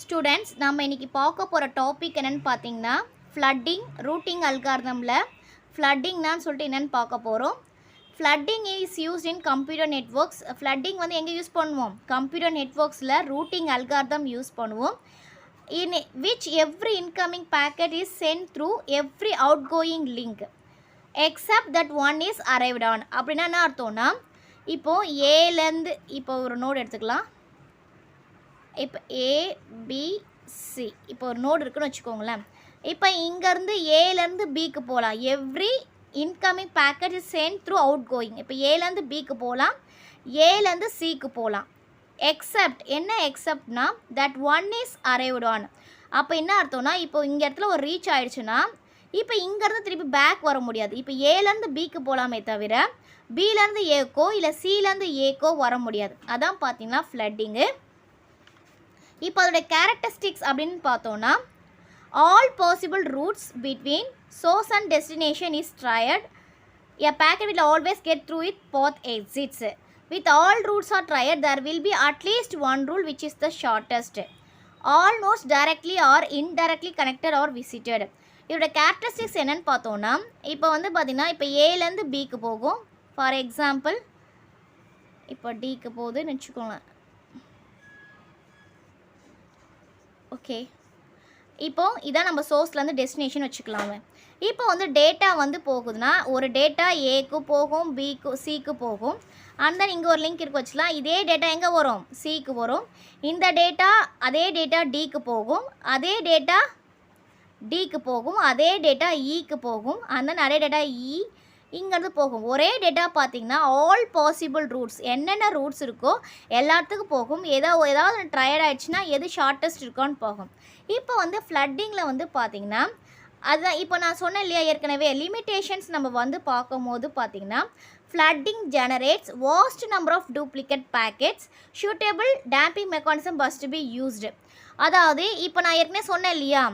Students நம்ம இன்றைக்கி பார்க்க போகிற டாபிக் என்னென்னு பார்த்தீங்கன்னா ஃப்ளட்டிங் ரூட்டிங் அல்காரிதமில் ஃப்ளட்டிங்னான்னு சொல்லிட்டு என்னென்னு பார்க்க போகிறோம். Flooding is used in computer networks. Flooding வந்து எங்கே யூஸ் பண்ணுவோம்? கம்ப்யூட்டர் நெட்வொர்க்ஸில் ரூட்டிங் அல்காரிதம் யூஸ் பண்ணுவோம். in which every incoming packet is sent through every outgoing link except that one is arrived on. அப்படின்னா என்ன அர்த்தம்னா, இப்போது ஏலேருந்து இப்போ ஒரு நோடு எடுத்துக்கலாம். இப்போ ஏபிசி இப்போ ஒரு நோடு இருக்குன்னு வச்சுக்கோங்களேன். இப்போ இங்கேருந்து ஏலேருந்து பிக்கு போகலாம். Every incoming packet is sent through outgoing. இப்போ ஏலேருந்து பிக்கு போகலாம், ஏலேருந்து சிக்கு போகலாம். எக்ஸப்ட் என்ன எக்ஸப்ட்னா that one is arrived on. அப்போ என்ன அர்த்தம்னா, இப்போ இங்கே இடத்துல ஒரு ரீச் ஆகிடுச்சுன்னா இப்போ இங்கேருந்து திருப்பி பேக் வர முடியாது. இப்போ ஏலேருந்து பிக்கு போகலாமே தவிர பிலேருந்து ஏக்கோ இல்லை சிலேருந்து ஏக்கோ வர முடியாது. அதான் பார்த்தீங்கன்னா ஃப்ளட்டிங்கு. இப்போ அதோடைய கேரக்டரிஸ்டிக்ஸ் அப்படின்னு பார்த்தோன்னா, all possible roots between source and destination is triad. A packet will always get through it path exits. With all routes are tried, there will be at least one rule which is the shortest. All nodes directly or indirectly connected or visited. இதோட characteristics என்னென்னு பார்த்தோன்னா, இப்போ வந்து பார்த்திங்கன்னா இப்போ ஏலேருந்து பிக்கு போகும். ஃபார் எக்ஸாம்பிள் இப்போ டிக்கு போகுதுன்னு வச்சுக்கோங்க. ஓகே, இப்போது இதான் நம்ம சோர்ஸ்லேருந்து டெஸ்டினேஷன் வச்சுக்கலாமே. இப்போ வந்து டேட்டா வந்து போகுதுன்னா ஒரு டேட்டா ஏக்கு போகும், பிக்கு சிக்கு போகும். அண்ட் தென் இங்கே ஒரு லிங்க் இருக்கு வச்சுக்கலாம். இதே டேட்டா எங்கே வரும்? சிக்கு வரும். இந்த டேட்டா அதே டேட்டா டிக்கு போகும், அதே டேட்டா டிக்கு போகும், அதே டேட்டா இக்கு போகும். அண்ட் தென் அதே டேட்டா இங்கேருந்து போகும். ஒரே டேட்டா பார்த்திங்கன்னா ஆல் பாசிபிள் ரூட்ஸ் என்னென்ன ரூட்ஸ் இருக்கோ எல்லாத்துக்கும் போகும். ஏதாவது ட்ரையட் ஆகிடுச்சுன்னா எது ஷார்ட்டஸ்ட் இருக்கோன்னு போகும். இப்போ வந்து ஃப்ளட்டிங்கில் வந்து பார்த்திங்கன்னா அதுதான் இப்போ நான் சொன்னேன் இல்லையா ஏற்கனவே லிமிட்டேஷன்ஸ் நம்ம வந்து பார்க்கும்போது பார்த்திங்கன்னா, flooding generates vast number of duplicate packets, suitable damping mechanism must be used. அதாவது இப்போ நான் ஏற்கனவே சொன்னேன் இல்லையா,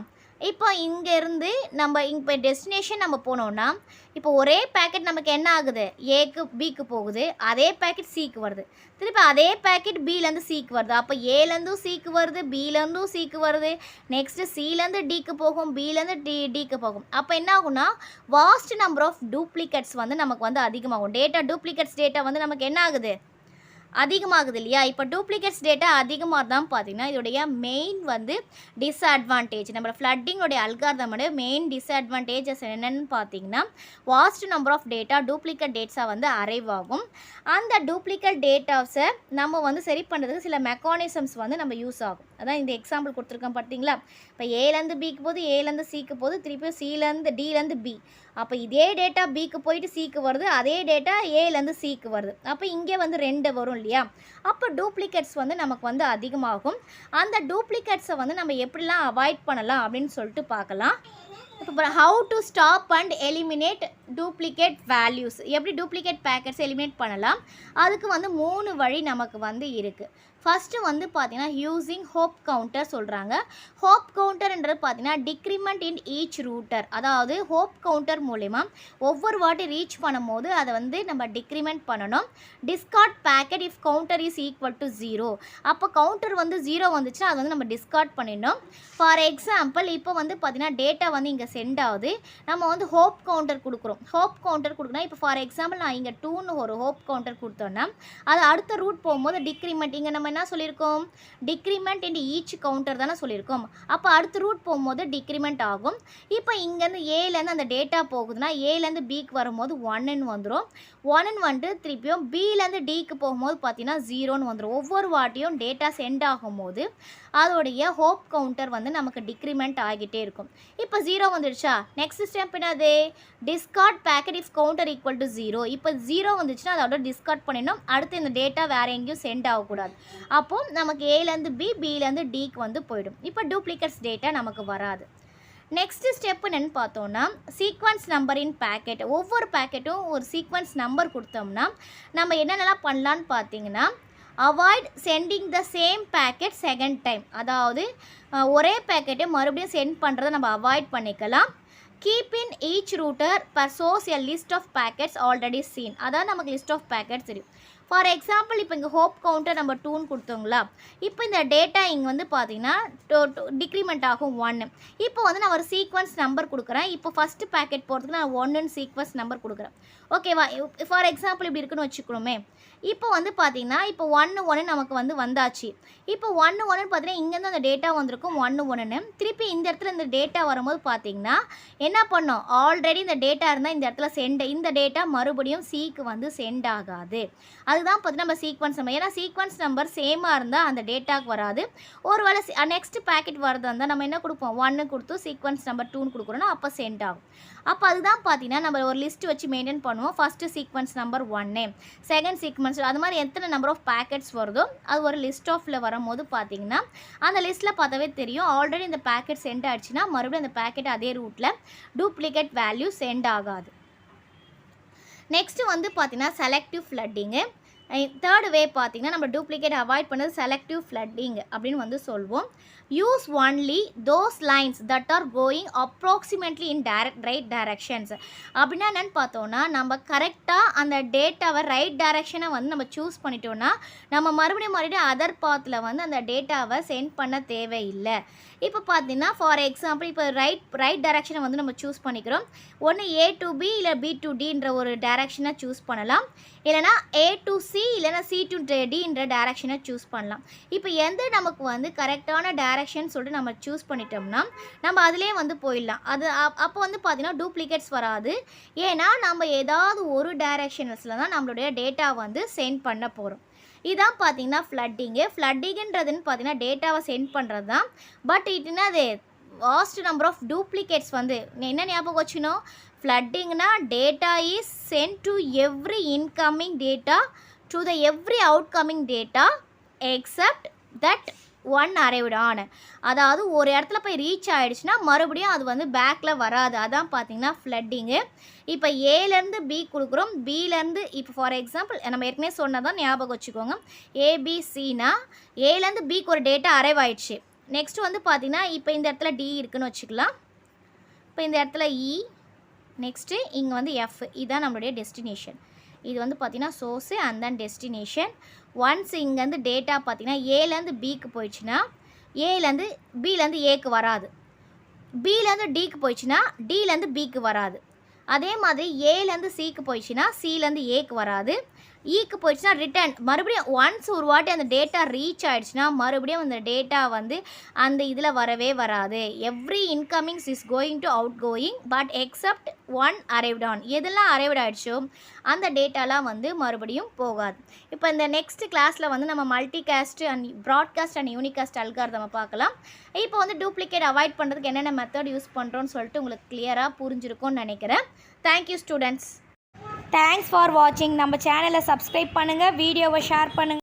இப்போ இங்கேருந்து நம்ம இப்போ டெஸ்டினேஷன் நம்ம போனோன்னா இப்போ ஒரே பேக்கெட் நமக்கு என்ன ஆகுது? ஏக்கு பிக்கு போகுது, அதே பேக்கெட் சிக்கு வருது, திருப்பி அதே பேக்கெட் பிலேருந்து சிக்கு வருது. அப்போ ஏலேருந்தும் சிக்கு வருது, பிலேருந்தும் சிக்கு வருது, நெக்ஸ்ட்டு சிலேருந்து டிக்கு போகும், பிலேருந்து டிக்கு போகும். அப்போ என்ன ஆகும்னா வாஸ்ட் நம்பர் ஆஃப் டூப்ளிகேட்ஸ் வந்து நமக்கு வந்து அதிகமாகும். டூப்ளிகேட்ஸ் டேட்டா வந்து நமக்கு என்ன ஆகுது? அதிகமாகுது இல்லையா? இப்போ டூப்ளிகேட்ஸ் டேட்டா அதிகமாக தான் பார்த்திங்கன்னா இதோடைய மெயின் வந்து டிஸ்அட்வான்டேஜ். நம்ம ஃப்ளட்டிங்கோடைய அல்காரிதமோட மெயின் டிஸ்அட்வான்டேஜஸ் என்னென்னு பார்த்தீங்கன்னா, vast number of data duplicate டேட்ஸாக வந்து அரைவ் ஆகும். அந்த டூப்ளிகேட் டேட்டாஸை நம்ம வந்து சரி பண்ணுறதுக்கு சில மெக்கானிசம்ஸ் வந்து நம்ம யூஸ் ஆகும். அதான் இந்த எக்ஸாம்பிள் கொடுத்துருக்கேன் பார்த்தீங்களா. இப்போ ஏலேருந்து பிக்கு போகுது, ஏலேருந்து சிக்கு போகுது, திருப்பியும் சிலேருந்து டிலேருந்து பி. அப்போ இதே டேட்டா பிக்கு போயிட்டு சிக்கு வருது, அதே டேட்டா ஏலேருந்து சிக்கு வருது. அப்போ இங்கே வந்து 2 வரும் இல்லையா? அப்போ டூப்ளிகேட்ஸ் வந்து நமக்கு வந்து அதிகமாகும். அந்த டூப்ளிகேட்ஸை வந்து நம்ம எப்படிலாம் அவாய்ட் பண்ணலாம் அப்படின்னு சொல்லிட்டு பார்க்கலாம். இப்போ how to stop and eliminate duplicate values, எப்படி டூப்ளிகேட் பேக்கெட்ஸ் எலிமினேட் பண்ணலாம், அதுக்கு வந்து 3 வழி நமக்கு வந்து இருக்குது. ஃபஸ்ட்டு வந்து பார்த்திங்கன்னா யூஸிங் ஹோப் கவுண்டர் சொல்கிறாங்க. ஹோப் கவுண்டர்ன்றது பார்த்திங்கன்னா டிக்ரிமெண்ட் இன் ஈச் ரூட்டர். அதாவது ஹோப் கவுண்டர் மூலிமா ஒவ்வொரு வாட்டி ரீச் பண்ணும்போது அதை வந்து நம்ம டிக்ரிமெண்ட் பண்ணணும். Discard packet if counter is equal to 0. அப்போ கவுண்டர் வந்து 0 வந்துச்சுன்னா அது வந்து நம்ம டிஸ்கார்ட் பண்ணிடணும். ஃபார் எக்ஸாம்பிள் இப்போ வந்து பார்த்திங்கன்னா டேட்டா வந்து இங்கே சென்ட் ஆகுது, நம்ம வந்து ஹோப் கவுண்டர் கொடுக்குறோம். ஹோப் கவுண்டர் கொடுக்கணும். இப்போ ஃபார் எக்ஸாம்பிள் நான் இங்கே 2ன்னு ஒரு ஹோப் கவுண்டர் கொடுத்தோன்னா அது அடுத்த ரூட் போகும்போது டிக்ரிமெண்ட், இங்கே நம்ம என்ன சொல்லியிருக்கோம்? டிக்ரிமெண்ட் இன் ஈச் கவுண்டர் தானே சொல்லியிருக்கோம். அப்போ அடுத்த ரூட் போகும்போது டிக்ரிமெண்ட் ஆகும். இப்போ இங்கேருந்து ஏலேருந்து அந்த டேட்டா போகுதுன்னா ஏலேருந்து பிக்கு வரும்போது 1ன்னு வந்துடும். 1ன்னு வந்துட்டு திருப்பியும் பிலேருந்து டிக்கு போகும்போது பார்த்தீங்கன்னா 0ன்னு வந்துடும். ஒவ்வொரு வாட்டியும் டேட்டா சென்ட் ஆகும்போது அதோடைய ஹோப் கவுண்டர் வந்து நமக்கு டிக்ரிமெண்ட் ஆகிட்டே இருக்கும். இப்போ 0 வந்துடுச்சா, நெக்ஸ்ட் ஸ்டெப் என்னது? Discard packet if counter equal to 0. இப்போ 0 வந்துச்சுன்னா அதோட டிஸ்கார்ட் பண்ணிடணும். அடுத்து இந்த டேட்டா வேறு எங்கேயும் சென்ட் ஆகக்கூடாது. அப்போது நமக்கு ஏலேருந்து பி, பிலேருந்து டிக்கு வந்து போயிடும். இப்போ டூப்ளிகேட்ஸ் டேட்டா நமக்கு வராது. நெக்ஸ்ட்டு ஸ்டெப் என்னென்னு பார்த்தோன்னா, சீக்வன்ஸ் நம்பர் இன் பேக்கெட். ஒவ்வொரு பேக்கெட்டும் ஒரு சீக்வன்ஸ் நம்பர் கொடுத்தோம்னா நம்ம என்னென்னலாம் பண்ணலான்னு பார்த்தீங்கன்னா, avoid sending the same packet second time. அதாவது ஒரே பேக்கெட்டை மறுபடியும் சென்ட் பண்ணுறதை நம்ம அவாய்ட் பண்ணிக்கலாம். Keep in each router per source a list of packets already seen. அதான் நமக்கு list of packets தெரியும். ஃபார் எக்ஸாம்பிள் இப்போ இங்கே ஹோப் கவுண்டர் நம்ம 2ன்னு கொடுத்தோங்களா, இப்போ இந்த டேட்டா இங்கே வந்து பார்த்தீங்கன்னா டிக்ரிமெண்ட் ஆகும் 1. இப்போ வந்து நான் ஒரு சீக்வன்ஸ் நம்பர் கொடுக்குறேன். இப்போ ஃபஸ்ட்டு பேக்கெட் போகிறதுக்கு நான் 1ன்னு சீக்வன்ஸ் நம்பர் கொடுக்குறேன். ஓகேவா? ஃபார் எக்ஸாம்பிள் இப்படி இருக்குன்னு வச்சுக்கணுமே. இப்போ வந்து பார்த்தீங்கன்னா இப்போ 1 நமக்கு வந்து வந்தாச்சு. இப்போ 1 பார்த்தீங்கன்னா இங்கேருந்து அந்த டேட்டா வந்திருக்கும் 1 திருப்பி இந்த இடத்துல இந்த டேட்டா வரும்போது பார்த்தீங்கன்னா என்ன பண்ணோம், ஆல்ரெடி இந்த டேட்டா இருந்தால் இந்த இடத்துல இந்த டேட்டா மறுபடியும் சிக்கு வந்து சென்ட் ஆகாது. அதுதான் பார்த்தீங்கன்னா நம்ம சீக்வன்ஸ் நம்பர். ஏன்னா சீக்வன்ஸ் நம்பர் சேமாக இருந்தால் அந்த டேட்டாவுக்கு வராது. ஒரு வேளை நெக்ஸ்ட் பேக்கெட் வரதா இருந்தால் நம்ம என்ன கொடுப்போம், 1 கொடுத்து சீக்வன்ஸ் நம்பர் 2ன்னு கொடுக்குறோன்னா அப்போ சென்ட் ஆகும். அப்போ அதுதான் பார்த்தீங்கன்னா நம்ம ஒரு லிஸ்ட் வச்சு மெயின்டைன் பண்ணுவோம். First sequence number 1, second sequence, அது மாதிரி எத்தனை நம்பர் ஆஃப் பேக்கெட்ஸ் வருதோ அது ஒரு லிஸ்ட் ஆஃபில் வரும்போது பார்த்தீங்கன்னா அந்த லிஸ்ட்டில் பார்த்தாவே தெரியும் ஆல்ரெடி இந்த பேக்கெட் சென்ட் ஆகிடுச்சுன்னா மறுபடியும் அந்த பேக்கெட் அதே ரூட்டில் டூப்ளிகேட் வேல்யூ சென்ட் ஆகாது. நெக்ஸ்ட்டு வந்து பார்த்தீங்கன்னா செலக்டிவ் ஃப்ளட்டிங்கு. தேர்ட் வே பார்த்தீங்கன்னா நம்ம டூப்ளிகேட் அவாய்ட் பண்ணது செலக்டிவ் ஃப்ளட்டிங் அப்படின்னு வந்து சொல்வோம். Use only those lines that are going approximately in right directions. அப்படின்னா என்னென்னு பார்த்தோன்னா நம்ம கரெக்டாக அந்த டேட்டாவை ரைட் டைரக்ஷனை வந்து நம்ம சூஸ் பண்ணிட்டோன்னா நம்ம மறுபடியும் அதர் பாத்தில் வந்து அந்த டேட்டாவை சென்ட் பண்ண தேவையில்லை. இப்போ பார்த்தீங்கன்னா ஃபார் எக்ஸாம்பிள் இப்போ ரைட் டைரக்ஷனை வந்து நம்ம சூஸ் பண்ணிக்கிறோம். ஒன்று A to B இல்லை B to Dன்ற ஒரு டைரக்ஷனை சூஸ் பண்ணலாம், இல்லைனா A to C இல்லைனா C to Dன்ற டைரக்ஷனை சூஸ் பண்ணலாம். இப்போ எந்த நமக்கு வந்து கரெக்டான டைரக்ஷன் சொல்லிட்டு நம்ம சூஸ் பண்ணிட்டோம்னா நம்ம அதிலே வந்து போயிடலாம். அது அப்போ வந்து பார்த்தீங்கன்னா டூப்ளிகேட்ஸ் வராது. ஏன்னா நம்ம ஏதாவது ஒரு டைரக்ஷன்ஸில் தான் நம்மளுடைய டேட்டா வந்து சென்ட் பண்ண போகிறோம். இதான் பார்த்தீங்கன்னா ஃப்ளட்டிங்குன்றதுன்னு பார்த்தீங்கன்னா டேட்டாவை சென்ட் பண்ணுறது தான். பட் இதுனா அது வாஸ்ட் நம்பர் ஆஃப் டூப்ளிகேட்ஸ் வந்து என்ன ஞாபகம் வச்சுக்கணும், ஃப்ளட்டிங்னா data is sent to every incoming data to the every outcoming data except that one arrived on. அதாவது ஒரு இடத்துல போய் ரீச் ஆகிடுச்சுன்னா மறுபடியும் அது வந்து பேக்கில் வராது. அதான் பார்த்தீங்கன்னா ஃப்ளட்டிங்கு. இப்போ ஏலேருந்து பி கொடுக்குறோம், பிலேருந்து இப்போ ஃபார் எக்ஸாம்பிள் நம்ம ஏற்கனவே சொன்னதான் ஞாபகம் வச்சுக்கோங்க. ஏபிசினா ஏலேருந்து பிக்கு ஒரு டேட்டா அரைவ் ஆயிடுச்சு. நெக்ஸ்ட் வந்து பார்த்தீங்கன்னா இப்போ இந்த இடத்துல டி இருக்குன்னு வச்சுக்கலாம். இப்போ இந்த இடத்துல இ, நெக்ஸ்ட்டு இங்கே வந்து எஃப். இதுதான் நம்மளுடைய டெஸ்டினேஷன். இது வந்து பார்த்தீங்கன்னா source and then destination. Once இங்கேருந்து டேட்டா பார்த்தீங்கன்னா ஏலேருந்து பிக்கு போயிடுச்சுன்னா ஏலேருந்து பிலேருந்து ஏக்கு வராது, பிலேருந்து டிக்கு போயிடுச்சுன்னா டிலேருந்து பிக்கு வராது. அதே மாதிரி ஏலேருந்து சிக்கு போயிடுச்சுன்னா சிலேருந்து ஏக்கு வராது. ஈக்கு போயிடுச்சுன்னா ரிட்டர்ன் மறுபடியும் ஒன்ஸ் ஒரு வாட்டி அந்த டேட்டா ரீச் ஆகிடுச்சுன்னா மறுபடியும் அந்த டேட்டா வந்து அந்த இதில் வரவே வராது. Every incomings is going to out going but accept one arrived on. எதெல்லாம் அரைவ்ட் ஆகிடுச்சோ அந்த டேட்டாலாம் வந்து மறுபடியும் போகாது. இப்போ இந்த நெக்ஸ்ட் கிளாஸில் வந்து நம்ம multicast and broadcast and unicast algorithm பார்க்கலாம். இப்போ வந்து டூப்ளிகேட் அவாய்ட் பண்ணுறதுக்கு என்னென்ன மெத்தட் யூஸ் பண்ணுறோன்னு சொல்லிட்டு உங்களுக்கு கிளியராக புரிஞ்சிருக்கும்னு நினைக்கிறேன். Thank you students. தேங்க்ஸ் ஃபார் வாட்சிங். நம்ம சேனலை சப்ஸ்கிரைப் பண்ணுங்கள், வீடியோவை ஷேர் பண்ணுங்கள்.